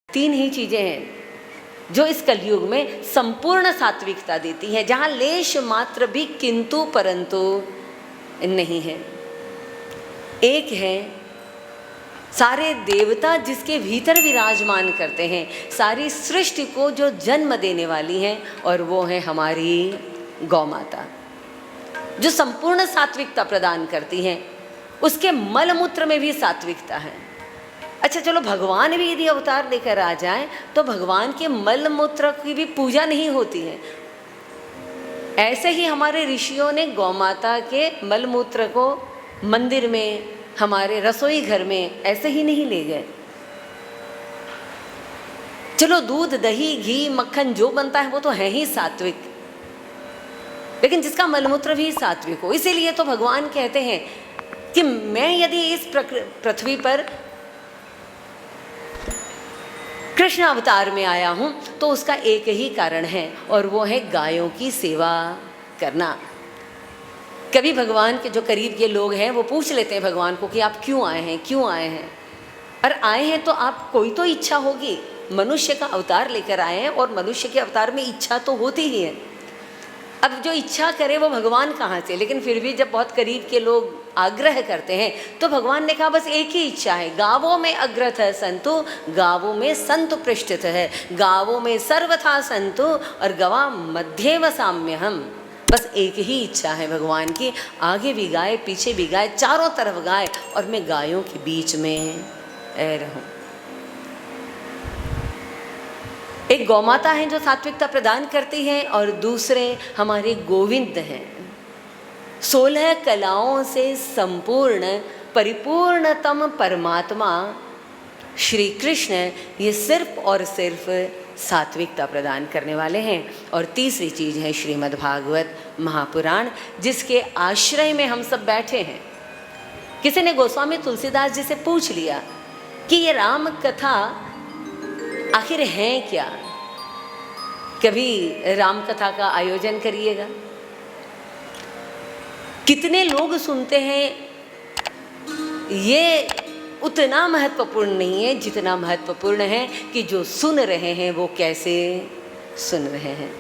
तीन ही चीजें हैं जो इस कलयुग में संपूर्ण सात्विकता देती हैं, जहां लेश मात्र भी किंतु परंतु नहीं है। एक है सारे देवता जिसके भीतर विराजमान करते हैं, सारी सृष्टि को जो जन्म देने वाली हैं, और वो है हमारी गौ माता जो संपूर्ण सात्विकता प्रदान करती हैं। उसके मल मूत्र में भी सात्विकता है। अच्छा चलो, भगवान भी यदि अवतार लेकर आ जाएं तो भगवान के मल मूत्र की भी पूजा नहीं होती है। ऐसे ही हमारे ऋषियों ने गौ माता के मल मूत्र को मंदिर में, हमारे रसोई घर में ऐसे ही नहीं ले गए। चलो, दूध दही घी मक्खन जो बनता है वो तो है ही सात्विक, लेकिन जिसका मलमूत्र भी सात्विक हो। इसीलिए तो भगवान कहते हैं कि मैं यदि इस पृथ्वी पर कृष्ण अवतार में आया हूं तो उसका एक ही कारण है, और वो है गायों की सेवा करना। कभी भगवान के जो करीब के लोग हैं वो पूछ लेते हैं भगवान को कि आप क्यों आए हैं, क्यों आए हैं। और आए हैं तो आप कोई तो इच्छा होगी, मनुष्य का अवतार लेकर आए हैं और मनुष्य के अवतार में इच्छा तो होती ही है। अब जो इच्छा करे वो भगवान कहाँ से, लेकिन फिर भी जब बहुत करीब के लोग आग्रह करते हैं तो भगवान ने कहा बस एक ही इच्छा है, गावों में अग्रथ है संतु, गावों में संतु पृष्ठित है, गावों में सर्वथा संतु और गवा मध्य व साम्य हम। बस एक ही इच्छा है भगवान की, आगे भी गाय पीछे भी गाय, चारों तरफ गाय, और मैं गायों के बीच में रहूं। एक गौ माता है जो सात्विकता प्रदान करती है, और दूसरे हमारे गोविंद हैं। 16 कलाओं से संपूर्ण परिपूर्णतम परमात्मा श्री कृष्ण, ये सिर्फ और सिर्फ सात्विकता प्रदान करने वाले हैं। और तीसरी चीज़ है श्रीमद् भागवत महापुराण, जिसके आश्रय में हम सब बैठे हैं। किसी ने गोस्वामी तुलसीदास जी से पूछ लिया कि ये राम कथा आखिर है क्या, कभी राम कथा का आयोजन करिएगा। कितने लोग सुनते हैं ये उतना महत्वपूर्ण नहीं है जितना महत्वपूर्ण है कि जो सुन रहे हैं वो कैसे सुन रहे हैं।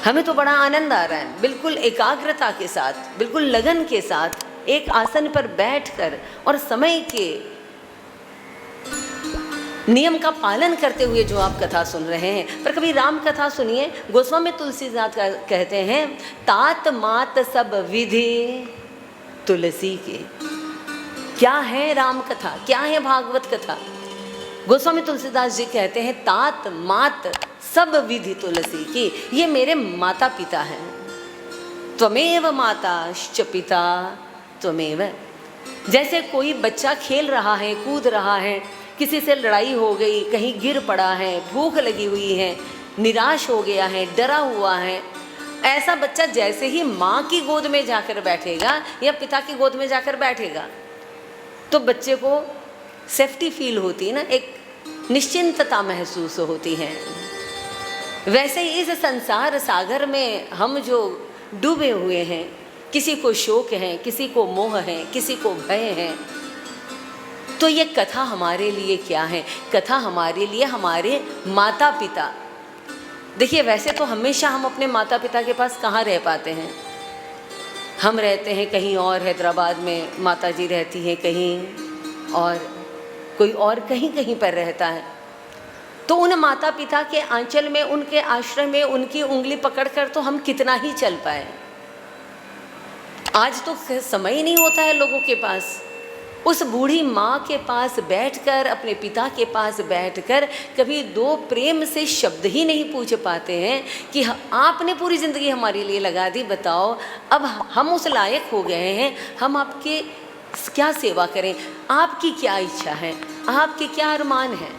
हमें तो बड़ा आनंद आ रहा है, बिल्कुल एकाग्रता के साथ, बिल्कुल लगन के साथ एक आसन पर बैठकर और समय के नियम का पालन करते हुए जो आप कथा सुन रहे हैं। पर कभी राम कथा सुनिए। गोस्वामी तुलसीदास कहते हैं तात मात सब विधि तुलसी के। क्या है राम कथा, क्या है भागवत कथा? गोस्वामी तुलसीदास जी कहते हैं तात मात सब विधि तुलसी की, ये मेरे माता पिता हैं। त्वमेव माताश्च पिता त्वमेव। जैसे कोई बच्चा खेल रहा है, कूद रहा है, किसी से लड़ाई हो गई, कहीं गिर पड़ा है, भूख लगी हुई है, निराश हो गया है, डरा हुआ है, ऐसा बच्चा जैसे ही माँ की गोद में जाकर बैठेगा या पिता की गोद में जाकर बैठेगा तो बच्चे को सेफ्टी फील होती है ना, एक निश्चिंतता महसूस होती है। वैसे ही इस संसार सागर में हम जो डूबे हुए हैं, किसी को शोक है, किसी को मोह है, किसी को भय है, तो ये कथा हमारे लिए क्या है? कथा हमारे लिए हमारे माता पिता। देखिए, वैसे तो हमेशा हम अपने माता पिता के पास कहाँ रह पाते हैं। हम रहते हैं कहीं और, हैदराबाद में माता जी रहती हैं कहीं और, कोई और कहीं कहीं पर रहता है। तो उन माता पिता के आंचल में, उनके आश्रय में उनकी उंगली पकड़कर तो हम कितना ही चल पाए। आज तो समय ही नहीं होता है लोगों के पास। उस बूढ़ी माँ के पास बैठकर, अपने पिता के पास बैठकर कभी दो प्रेम से शब्द ही नहीं पूछ पाते हैं कि आपने पूरी ज़िंदगी हमारे लिए लगा दी, बताओ अब हम उस लायक हो गए हैं, हम आपके क्या सेवा करें, आपकी क्या इच्छा है, आपके क्या अरमान है।